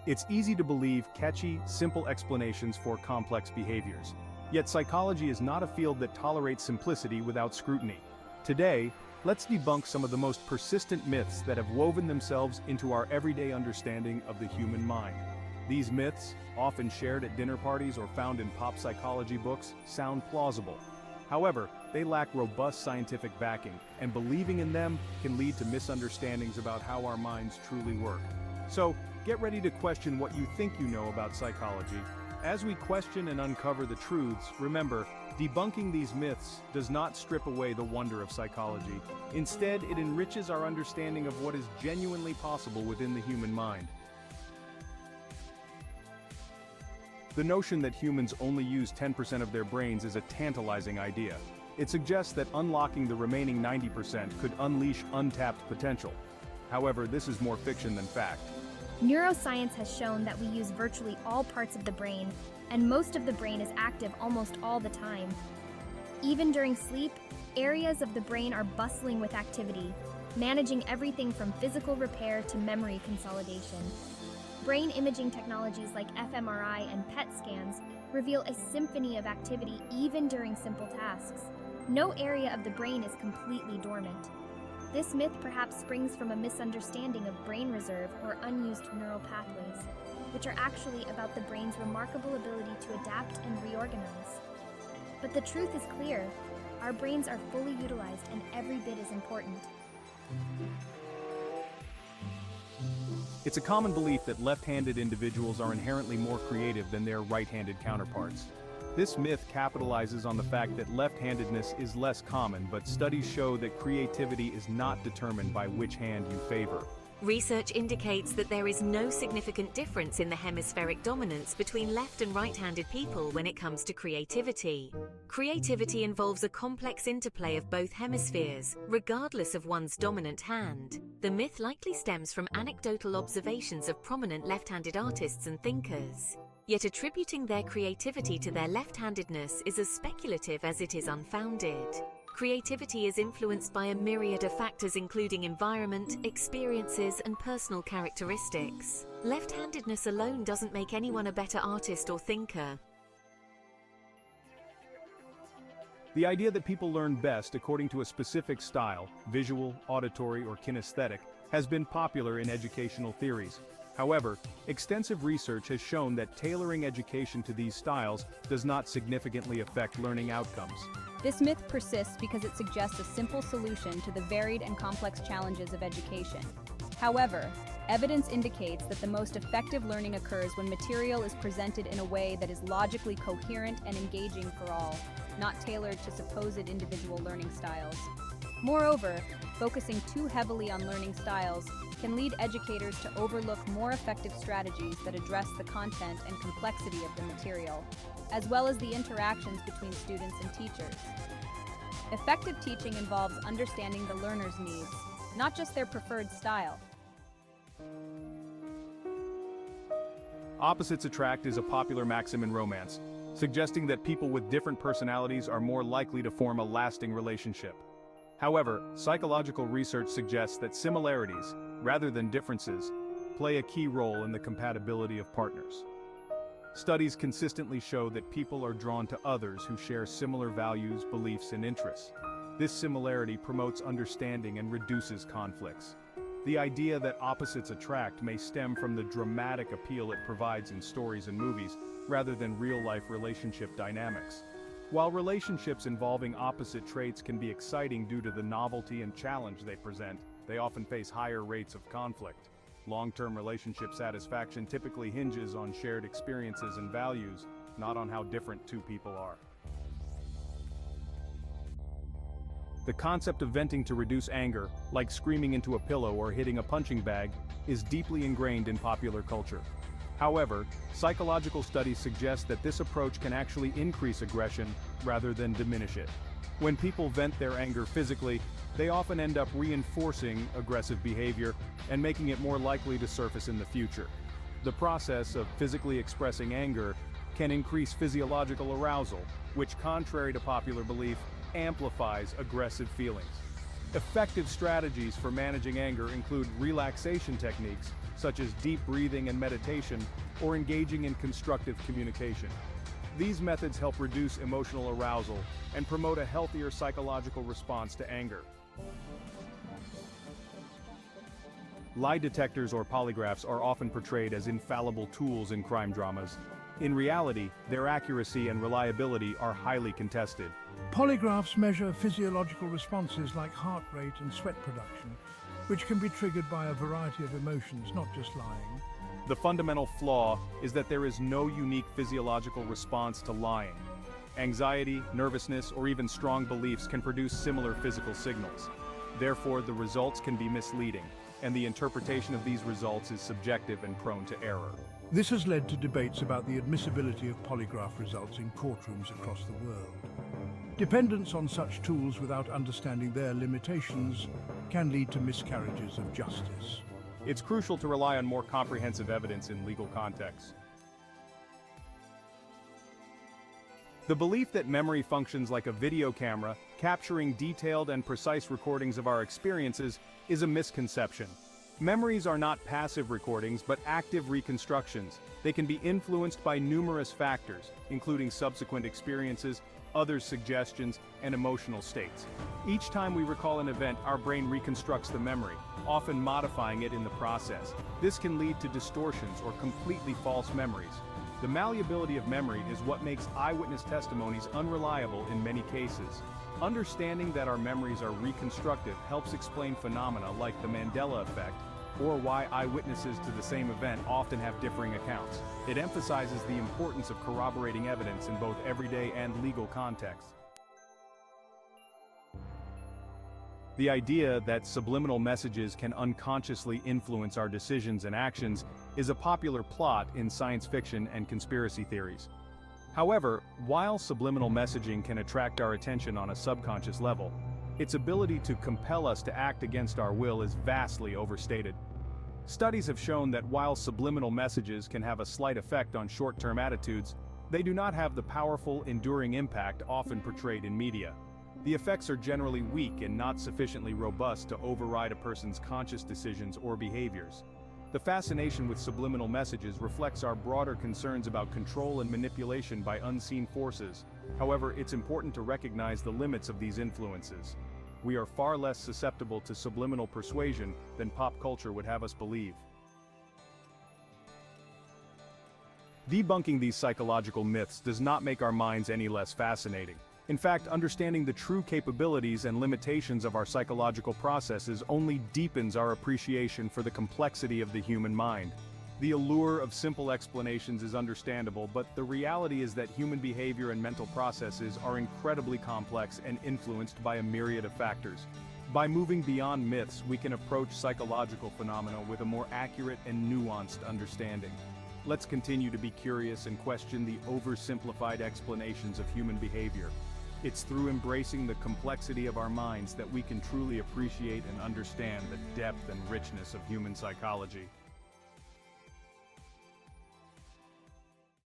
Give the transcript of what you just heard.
It's easy to believe catchy, simple explanations for complex behaviors. Yet psychology is not a field that tolerates simplicity without scrutiny. Today, let's debunk some of the most persistent myths that have woven themselves into our everyday understanding of the human mind. These myths, often shared at dinner parties or found in pop psychology books, sound plausible. However, they lack robust scientific backing, and believing in them can lead to misunderstandings about how our minds truly work. So, get ready to question what you think you know about psychology. As we question and uncover the truths, remember, debunking these myths does not strip away the wonder of psychology. Instead, it enriches our understanding of what is genuinely possible within the human mind. The notion that humans only use 10% of their brains is a tantalizing idea. It suggests that unlocking the remaining 90% could unleash untapped potential. However, this is more fiction than fact. Neuroscience has shown that we use virtually all parts of the brain, and most of the brain is active almost all the time. Even during sleep, areas of the brain are bustling with activity, managing everything from physical repair to memory consolidation. Brain imaging technologies like fMRI and PET scans reveal a symphony of activity even during simple tasks. No area of the brain is completely dormant. This myth perhaps springs from a misunderstanding of brain reserve or unused neural pathways, which are actually about the brain's remarkable ability to adapt and reorganize. But the truth is clear: our brains are fully utilized and every bit is important. It's a common belief that left-handed individuals are inherently more creative than their right-handed counterparts. This myth capitalizes on the fact that left-handedness is less common, but studies show that creativity is not determined by which hand you favor. Research indicates that there is no significant difference in the hemispheric dominance between left and right-handed people when it comes to creativity. Creativity involves a complex interplay of both hemispheres, regardless of one's dominant hand. The myth likely stems from anecdotal observations of prominent left-handed artists and thinkers. Yet attributing their creativity to their left-handedness is as speculative as it is unfounded. Creativity is influenced by a myriad of factors including environment, experiences, and personal characteristics. Left-handedness alone doesn't make anyone a better artist or thinker. The idea that people learn best according to a specific style, visual, auditory, or kinesthetic, has been popular in educational theories. However, extensive research has shown that tailoring education to these styles does not significantly affect learning outcomes. This myth persists because it suggests a simple solution to the varied and complex challenges of education. However, evidence indicates that the most effective learning occurs when material is presented in a way that is logically coherent and engaging for all, not tailored to supposed individual learning styles. Moreover, focusing too heavily on learning styles can lead educators to overlook more effective strategies that address the content and complexity of the material, as well as the interactions between students and teachers. Effective teaching involves understanding the learner's needs, not just their preferred style. Opposites attract is a popular maxim in romance, suggesting that people with different personalities are more likely to form a lasting relationship. However, psychological research suggests that similarities, rather than differences, play a key role in the compatibility of partners. Studies consistently show that people are drawn to others who share similar values, beliefs, and interests. This similarity promotes understanding and reduces conflicts. The idea that opposites attract may stem from the dramatic appeal it provides in stories and movies, rather than real-life relationship dynamics. While relationships involving opposite traits can be exciting due to the novelty and challenge they present, they often face higher rates of conflict. Long-term relationship satisfaction typically hinges on shared experiences and values, not on how different two people are. The concept of venting to reduce anger, like screaming into a pillow or hitting a punching bag, is deeply ingrained in popular culture. However, psychological studies suggest that this approach can actually increase aggression rather than diminish it. When people vent their anger physically, they often end up reinforcing aggressive behavior and making it more likely to surface in the future. The process of physically expressing anger can increase physiological arousal, which, contrary to popular belief, amplifies aggressive feelings. Effective strategies for managing anger include relaxation techniques, such as deep breathing and meditation, or engaging in constructive communication. These methods help reduce emotional arousal and promote a healthier psychological response to anger. Lie detectors or polygraphs are often portrayed as infallible tools in crime dramas. In reality, their accuracy and reliability are highly contested. Polygraphs measure physiological responses like heart rate and sweat production, which can be triggered by a variety of emotions, not just lying. The fundamental flaw is that there is no unique physiological response to lying. Anxiety, nervousness, or even strong beliefs can produce similar physical signals. Therefore, the results can be misleading, and the interpretation of these results is subjective and prone to error. This has led to debates about the admissibility of polygraph results in courtrooms across the world. Dependence on such tools without understanding their limitations can lead to miscarriages of justice. It's crucial to rely on more comprehensive evidence in legal contexts. The belief that memory functions like a video camera, capturing detailed and precise recordings of our experiences, is a misconception. Memories are not passive recordings but active reconstructions. They can be influenced by numerous factors, including subsequent experiences, others' suggestions, and emotional states. Each time we recall an event, our brain reconstructs the memory, often modifying it in the process. This can lead to distortions or completely false memories. The malleability of memory is what makes eyewitness testimonies unreliable in many cases. Understanding that our memories are reconstructive helps explain phenomena like the Mandela effect, or why eyewitnesses to the same event often have differing accounts. It emphasizes the importance of corroborating evidence in both everyday and legal contexts. The idea that subliminal messages can unconsciously influence our decisions and actions is a popular plot in science fiction and conspiracy theories. However, while subliminal messaging can attract our attention on a subconscious level, its ability to compel us to act against our will is vastly overstated. Studies have shown that while subliminal messages can have a slight effect on short-term attitudes, they do not have the powerful, enduring impact often portrayed in media. The effects are generally weak and not sufficiently robust to override a person's conscious decisions or behaviors. The fascination with subliminal messages reflects our broader concerns about control and manipulation by unseen forces. However, it's important to recognize the limits of these influences. We are far less susceptible to subliminal persuasion than pop culture would have us believe. Debunking these psychological myths does not make our minds any less fascinating. In fact, understanding the true capabilities and limitations of our psychological processes only deepens our appreciation for the complexity of the human mind. The allure of simple explanations is understandable, but the reality is that human behavior and mental processes are incredibly complex and influenced by a myriad of factors. By moving beyond myths, we can approach psychological phenomena with a more accurate and nuanced understanding. Let's continue to be curious and question the oversimplified explanations of human behavior. It's through embracing the complexity of our minds that we can truly appreciate and understand the depth and richness of human psychology.